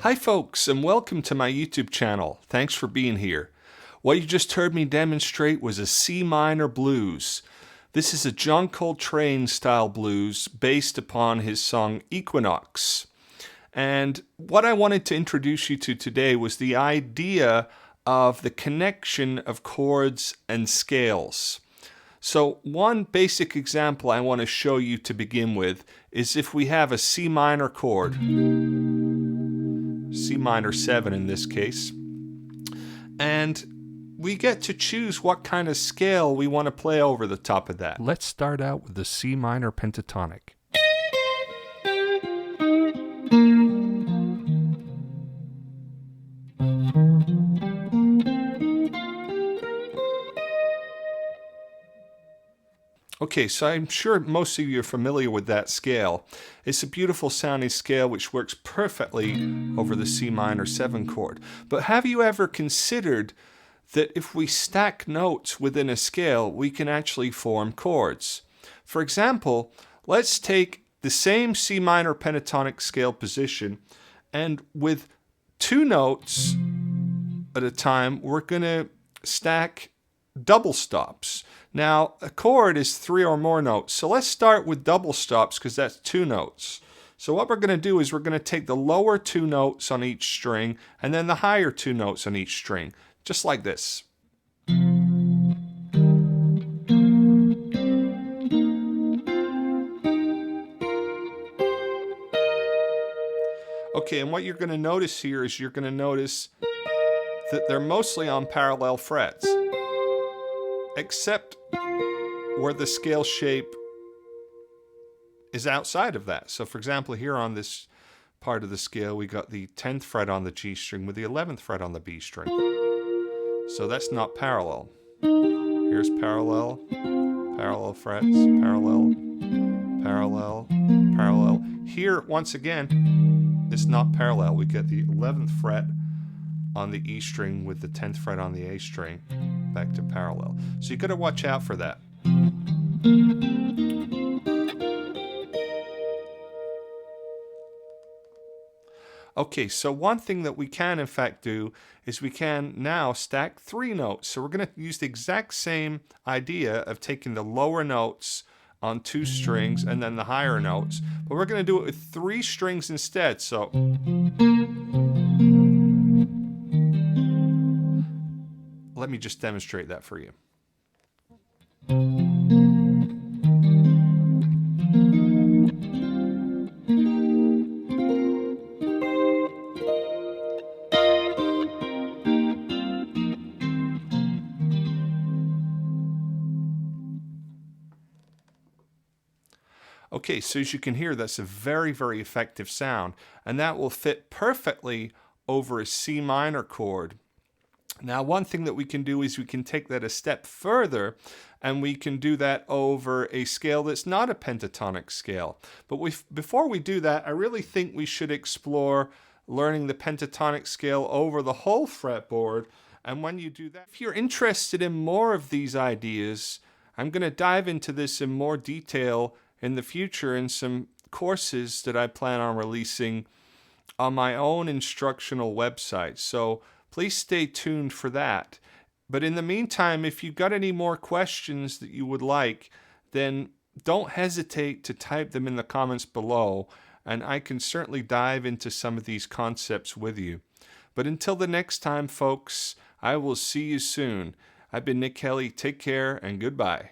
Hi folks, and welcome to my YouTube channel. Thanks for being here. What you just heard me demonstrate was a C minor blues. This is a John Coltrane style blues based upon his song Equinox. And what I wanted to introduce you to today was the idea of the connection of chords and scales. So one basic example I want to show you to begin with is if we have a C minor chord, C minor 7 in this case, and we get to choose what kind of scale we want to play over the top of that. Let's start out with the C minor pentatonic. Okay, so I'm sure most of you are familiar with that scale. It's a beautiful sounding scale which works perfectly over the C minor 7 chord. But have you ever considered that if we stack notes within a scale, we can actually form chords? For example, let's take the same C minor pentatonic scale position, and with 2 notes at a time, we're going to stack double stops. Now, a chord is 3 or more notes, so let's start with double stops because that's 2 notes. So what we're going to do is we're going to take the lower 2 notes on each string and then the higher 2 notes on each string, just like this. Okay, and what you're going to notice here is you're going to notice that they're mostly on parallel frets, except where the scale shape is outside of that. So for example, here on this part of the scale, we got the 10th fret on the G string with the 11th fret on the B string. So that's not parallel. Here's parallel, parallel frets, parallel, parallel, parallel. Here, once again, it's not parallel. We get the 11th fret on the E string with the 10th fret on the A string, back to parallel. So you got to watch out for that. Okay, so one thing that we can in fact do is we can now stack 3 notes. So we're going to use the exact same idea of taking the lower notes on 2 strings and then the higher notes, but we're going to do it with 3 strings instead. So let me just demonstrate that for you. Okay, so as you can hear, that's a very, very effective sound, and that will fit perfectly over a C minor chord. Now, one thing that we can do is we can take that a step further, and we can do that over a scale that's not a pentatonic scale. But before we do that, I really think we should explore learning the pentatonic scale over the whole fretboard. And when you do that, if you're interested in more of these ideas, I'm going to dive into this in more detail in the future in some courses that I plan on releasing on my own instructional website. So please stay tuned for that. But in the meantime, if you've got any more questions that you would like, then don't hesitate to type them in the comments below, and I can certainly dive into some of these concepts with you. But until the next time, folks, I will see you soon. I've been Nick Kelly. Take care and goodbye.